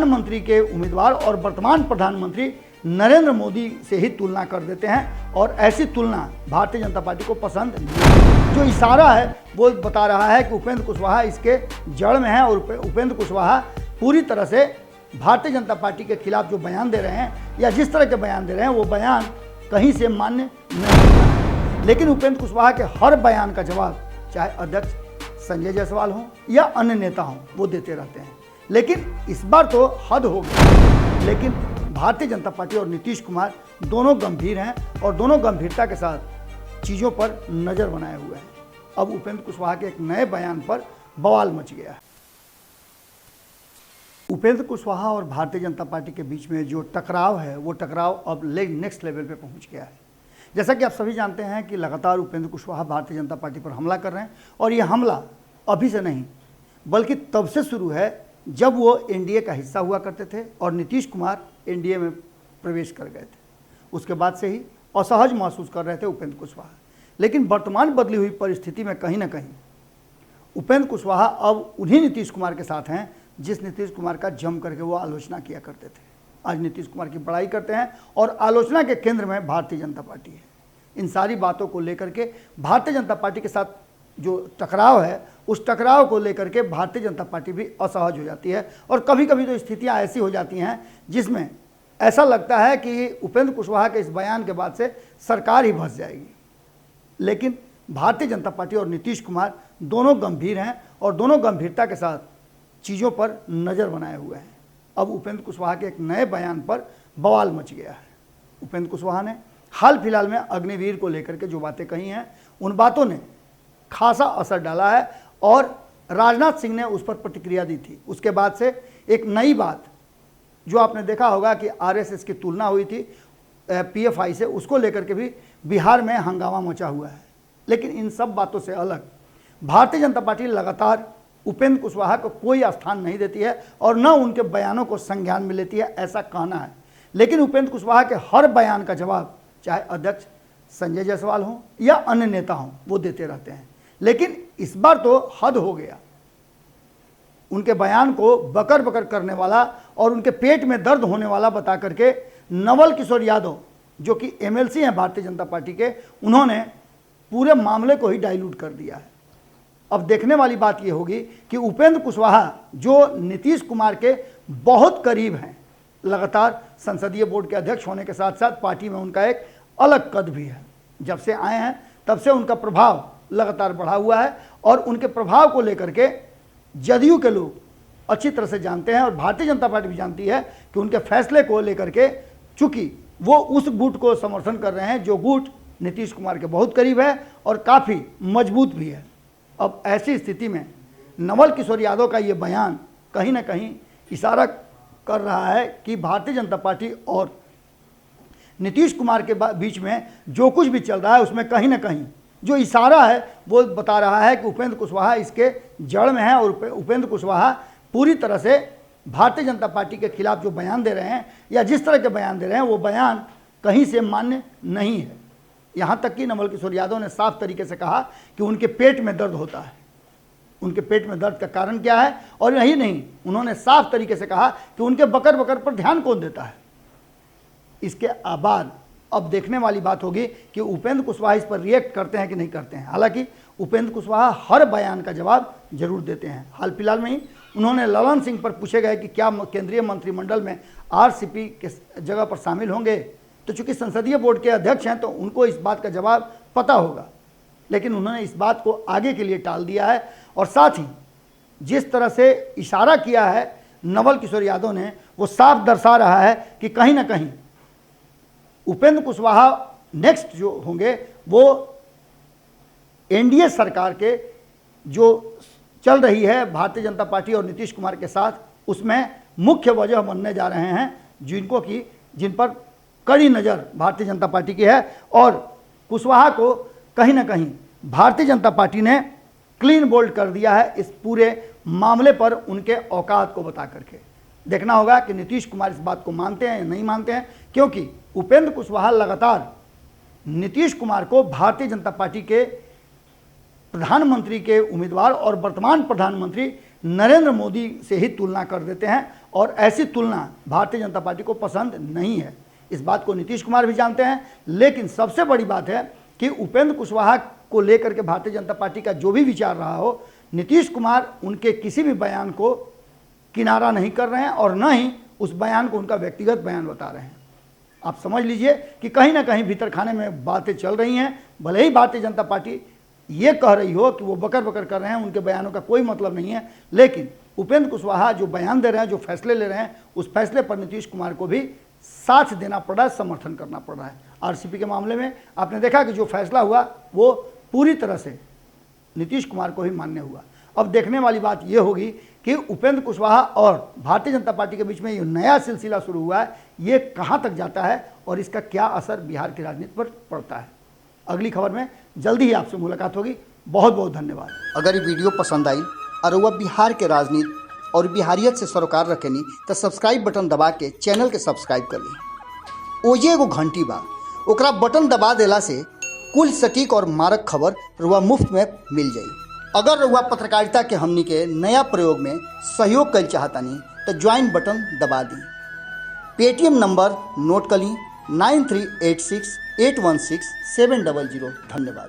प्रधानमंत्री के उम्मीदवार और वर्तमान प्रधानमंत्री नरेंद्र मोदी से ही तुलना कर देते हैं और ऐसी तुलना भारतीय जनता पार्टी को पसंद नहीं। जो इशारा है वो बता रहा है कि उपेंद्र कुशवाहा इसके जड़ में है और उपेंद्र कुशवाहा पूरी तरह से भारतीय जनता पार्टी के खिलाफ जो बयान दे रहे हैं या जिस तरह के बयान दे रहे हैं वो बयान कहीं से मान्य नहीं होता है। लेकिन उपेंद्र कुशवाहा के हर बयान का जवाब चाहे अध्यक्ष संजय जायसवाल हों या अन्य नेता हों वो देते रहते हैं। लेकिन इस बार तो हद हो गई। लेकिन भारतीय जनता पार्टी और नीतीश कुमार दोनों गंभीर हैं और दोनों गंभीरता के साथ चीज़ों पर नज़र बनाए हुए हैं। अब उपेंद्र कुशवाहा के एक नए बयान पर बवाल मच गया है। उपेंद्र कुशवाहा और भारतीय जनता पार्टी के बीच में जो टकराव है वो टकराव अब नेक्स्ट लेवल पे पहुंच गया है। जैसा कि आप सभी जानते हैं कि लगातार उपेंद्र कुशवाहा भारतीय जनता पार्टी पर हमला कर रहे हैं और ये हमला अभी से नहीं बल्कि तब से शुरू है जब वो एनडीए का हिस्सा हुआ करते थे और नीतीश कुमार एनडीए में प्रवेश कर गए थे। उसके बाद से ही असहज महसूस कर रहे थे उपेंद्र कुशवाहा। लेकिन वर्तमान बदली हुई परिस्थिति में कहीं ना कहीं उपेंद्र कुशवाहा अब उन्हीं नीतीश कुमार के साथ हैं जिस नीतीश कुमार का जम करके वो आलोचना किया करते थे। आज नीतीश कुमार की बड़ाई करते हैं और आलोचना के केंद्र में भारतीय जनता पार्टी है। इन सारी बातों को लेकर के भारतीय जनता पार्टी के साथ जो टकराव है उस टकराव को लेकर के भारतीय जनता पार्टी भी असहज हो जाती है और कभी कभी तो स्थितियां ऐसी हो जाती हैं जिसमें ऐसा लगता है कि उपेंद्र कुशवाहा के इस बयान के बाद से सरकार ही फंस जाएगी। लेकिन भारतीय जनता पार्टी और नीतीश कुमार दोनों गंभीर हैं और दोनों गंभीरता के साथ चीज़ों पर नज़र बनाए हुए हैं। अब उपेंद्र कुशवाहा के एक नए बयान पर बवाल मच गया है। उपेंद्र कुशवाहा ने हाल फिलहाल में अग्निवीर को लेकर के जो बातें कही हैं उन बातों ने खासा असर डाला है और राजनाथ सिंह ने उस पर प्रतिक्रिया दी थी। उसके बाद से एक नई बात जो आपने देखा होगा कि आरएसएस की तुलना हुई थी पीएफआई से, उसको लेकर के भी बिहार में हंगामा मचा हुआ है। लेकिन इन सब बातों से अलग भारतीय जनता पार्टी लगातार उपेंद्र कुशवाहा को कोई स्थान नहीं देती है और न उनके बयानों को संज्ञान में लेती है, ऐसा कहना है। लेकिन उपेंद्र कुशवाहा के हर बयान का जवाब चाहे अध्यक्ष संजय जायसवाल हों या अन्य नेता हों वो देते रहते हैं। लेकिन इस बार तो हद हो गया। उनके बयान को बकर बकर करने वाला और उनके पेट में दर्द होने वाला बता करके नवल किशोर यादव जो कि एमएलसी हैं भारतीय जनता पार्टी के, उन्होंने पूरे मामले को ही डाइल्यूट कर दिया है। अब देखने वाली बात यह होगी कि उपेंद्र कुशवाहा जो नीतीश कुमार के बहुत करीब हैं, लगातार संसदीय बोर्ड के अध्यक्ष होने के साथ साथ पार्टी में उनका एक अलग कद भी है। जब से आए हैं तब से उनका प्रभाव लगातार बढ़ा हुआ है और उनके प्रभाव को लेकर के जदयू के लोग अच्छी तरह से जानते हैं और भारतीय जनता पार्टी भी जानती है कि उनके फैसले को लेकर के चूंकि वो उस गुट को समर्थन कर रहे हैं जो गुट नीतीश कुमार के बहुत करीब है और काफ़ी मजबूत भी है। अब ऐसी स्थिति में नवल किशोर यादव का ये बयान कहीं ना कहीं इशारा कर रहा है कि भारतीय जनता पार्टी और नीतीश कुमार के बीच में जो कुछ भी चल रहा है उसमें कहीं ना कहीं जो इशारा है वो बता रहा है कि उपेंद्र कुशवाहा इसके जड़ में है और उपेंद्र कुशवाहा पूरी तरह से भारतीय जनता पार्टी के खिलाफ जो बयान दे रहे हैं या जिस तरह के बयान दे रहे हैं वो बयान कहीं से मान्य नहीं है। यहाँ तक कि नवल किशोर यादव ने साफ तरीके से कहा कि उनके पेट में दर्द होता है। उनके पेट में दर्द का कारण क्या है और यही नहीं, उन्होंने साफ तरीके से कहा कि उनके बकर बकर पर ध्यान कौन देता है। इसके बाद अब देखने वाली बात होगी कि उपेंद्र कुशवाहा इस पर रिएक्ट करते हैं कि नहीं करते हैं। हालांकि उपेंद्र कुशवाहा हर बयान का जवाब जरूर देते हैं। हाल फिलहाल में ही उन्होंने ललन सिंह पर पूछे गए कि क्या केंद्रीय मंत्रिमंडल में आरसीपी के जगह पर शामिल होंगे, तो चूंकि संसदीय बोर्ड के अध्यक्ष हैं तो उनको इस बात का जवाब पता होगा। लेकिन उन्होंने इस बात को आगे के लिए टाल दिया है और साथ ही जिस तरह से इशारा किया है नवल किशोर यादव ने वो साफ दर्शा रहा है कि कहीं ना कहीं उपेंद्र कुशवाहा नेक्स्ट जो होंगे वो एनडीए सरकार के जो चल रही है भारतीय जनता पार्टी और नीतीश कुमार के साथ उसमें मुख्य वजह बनने जा रहे हैं, जिन पर कड़ी नज़र भारतीय जनता पार्टी की है। और कुशवाहा को कहीं ना कहीं भारतीय जनता पार्टी ने क्लीन बोल्ड कर दिया है इस पूरे मामले पर उनके औकात को बता करके। देखना होगा कि नीतीश कुमार इस बात को मानते हैं या नहीं मानते हैं, क्योंकि उपेंद्र कुशवाहा लगातार नीतीश कुमार को भारतीय जनता पार्टी के प्रधानमंत्री के उम्मीदवार और वर्तमान प्रधानमंत्री नरेंद्र मोदी से ही तुलना कर देते हैं और ऐसी तुलना भारतीय जनता पार्टी को पसंद नहीं है। इस बात को नीतीश कुमार भी जानते हैं, लेकिन सबसे बड़ी बात है कि उपेंद्र कुशवाहा को लेकर के भारतीय जनता पार्टी का जो भी विचार रहा हो, नीतीश कुमार उनके किसी भी बयान को किनारा नहीं कर रहे हैं और न ही उस बयान को उनका व्यक्तिगत बयान बता रहे हैं। आप समझ लीजिए कि कहीं ना कहीं भीतर खाने में बातें चल रही हैं। भले ही भारतीय जनता पार्टी ये कह रही हो कि वो बकर बकर कर रहे हैं, उनके बयानों का कोई मतलब नहीं है, लेकिन उपेंद्र कुशवाहा जो बयान दे रहे हैं, जो फैसले ले रहे हैं, उस फैसले पर नीतीश कुमार को भी साथ देना पड़ रहा है, समर्थन करना पड़ रहा है। आरसीपी के मामले में आपने देखा कि जो फैसला हुआ वो पूरी तरह से नीतीश कुमार को ही मान्य हुआ। अब देखने वाली बात यह होगी कि उपेंद्र कुशवाहा और भारतीय जनता पार्टी के बीच में ये नया सिलसिला शुरू हुआ है, ये कहां तक जाता है और इसका क्या असर बिहार की राजनीति पर पड़ता है। अगली खबर में जल्दी ही आपसे मुलाकात होगी। बहुत बहुत धन्यवाद। अगर ये वीडियो पसंद आई और वह बिहार के राजनीति और बिहारियत से सरोकार रखेनी तो सब्सक्राइब बटन दबा के चैनल के सब्सक्राइब कर ली। ओजे एगो घंटी बा, ओकरा बटन दबा देला से कुल सटीक और मारक खबर रुआ मुफ्त में मिल जाई। अगर रुआ पत्रकारिता के हमनी के नया प्रयोग में सहयोग कर चाहतानी तो ज्वाइन बटन दबा दी। पेटीएम नंबर नोट कर ली 9386816700। धन्यवाद।